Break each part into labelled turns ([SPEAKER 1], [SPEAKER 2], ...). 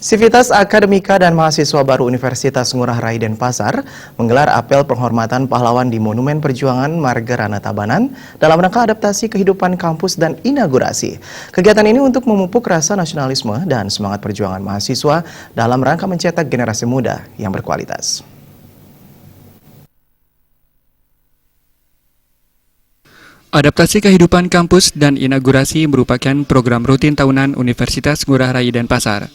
[SPEAKER 1] Sivitas Akademika dan mahasiswa baru Universitas Ngurah Rai Denpasar menggelar apel penghormatan pahlawan di Monumen Perjuangan Marga Rana Tabanan dalam rangka adaptasi kehidupan kampus dan inaugurasi. Kegiatan ini untuk memupuk rasa nasionalisme dan semangat perjuangan mahasiswa dalam rangka mencetak generasi muda yang berkualitas.
[SPEAKER 2] Adaptasi kehidupan kampus dan inaugurasi merupakan program rutin tahunan Universitas Ngurah Rai Denpasar.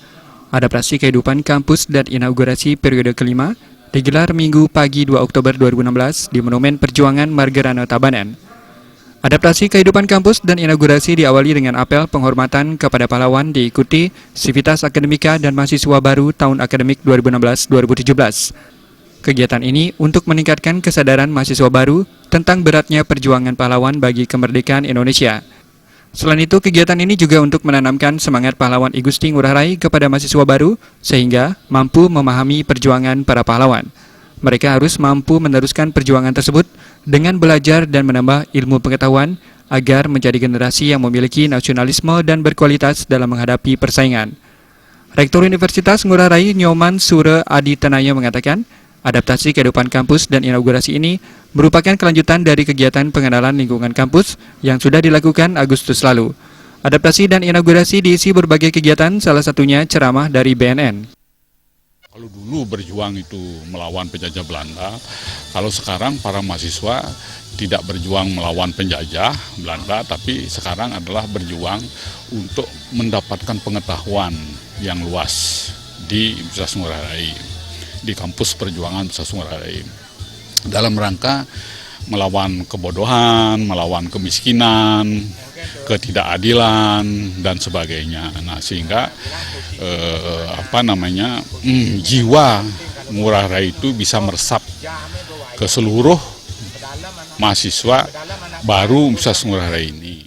[SPEAKER 2] Adaptasi kehidupan kampus dan inaugurasi periode kelima digelar Minggu pagi 2 Oktober 2016 di Monumen Perjuangan Marga Rana Tabanan. Adaptasi kehidupan kampus dan inaugurasi diawali dengan apel penghormatan kepada pahlawan diikuti Sivitas Akademika dan mahasiswa baru tahun akademik 2016-2017. Kegiatan ini untuk meningkatkan kesadaran mahasiswa baru tentang beratnya perjuangan pahlawan bagi kemerdekaan Indonesia. Selain itu, kegiatan ini juga untuk menanamkan semangat pahlawan I Gusti Ngurah Rai kepada mahasiswa baru sehingga mampu memahami perjuangan para pahlawan. Mereka harus mampu meneruskan perjuangan tersebut dengan belajar dan menambah ilmu pengetahuan agar menjadi generasi yang memiliki nasionalisme dan berkualitas dalam menghadapi persaingan. Rektor Universitas Ngurah Rai Nyoman Sure Adi Tanaya mengatakan, adaptasi kehidupan kampus dan inaugurasi ini merupakan kelanjutan dari kegiatan pengenalan lingkungan kampus yang sudah dilakukan Agustus lalu. Adaptasi dan inaugurasi diisi berbagai kegiatan, salah satunya ceramah dari BNN.
[SPEAKER 3] Kalau dulu berjuang itu melawan penjajah Belanda, kalau sekarang para mahasiswa tidak berjuang melawan penjajah Belanda, tapi sekarang adalah berjuang untuk mendapatkan pengetahuan yang luas di Universitas Ngurah Rai, di kampus perjuangan Universitas Ngurah Rai, dalam rangka melawan kebodohan, melawan kemiskinan, ketidakadilan dan sebagainya. Nah, sehingga jiwa Ngurah Rai itu bisa meresap ke seluruh mahasiswa baru Universitas Ngurah Rai ini.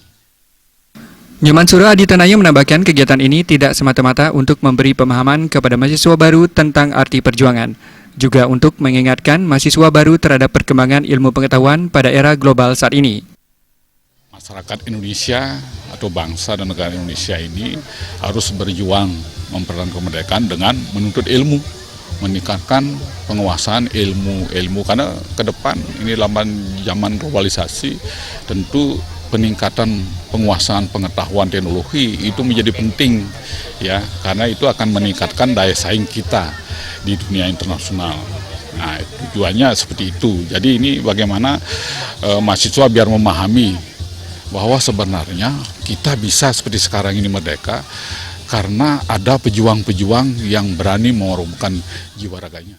[SPEAKER 2] Nyoman Sure Adi Tanaya menambahkan kegiatan ini tidak semata-mata untuk memberi pemahaman kepada mahasiswa baru tentang arti perjuangan, juga untuk mengingatkan mahasiswa baru terhadap perkembangan ilmu pengetahuan pada era global saat ini.
[SPEAKER 3] Masyarakat Indonesia atau bangsa dan negara Indonesia ini harus berjuang mempertahankan kemerdekaan dengan menuntut ilmu, meningkatkan penguasaan ilmu karena ke depan ini zaman globalisasi, tentu peningkatan penguasaan pengetahuan teknologi itu menjadi penting ya, karena itu akan meningkatkan daya saing kita di dunia internasional. Nah, tujuannya seperti itu. Jadi ini bagaimana mahasiswa biar memahami bahwa sebenarnya kita bisa seperti sekarang ini merdeka karena ada pejuang-pejuang yang berani mengorbankan jiwa raganya.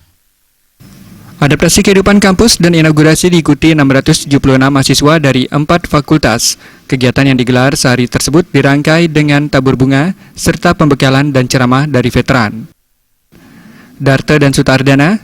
[SPEAKER 2] Adaptasi kehidupan kampus dan inaugurasi diikuti 676 mahasiswa dari 4 fakultas. Kegiatan yang digelar sehari tersebut dirangkai dengan tabur bunga serta pembekalan dan ceramah dari veteran. Darta dan Sutardana,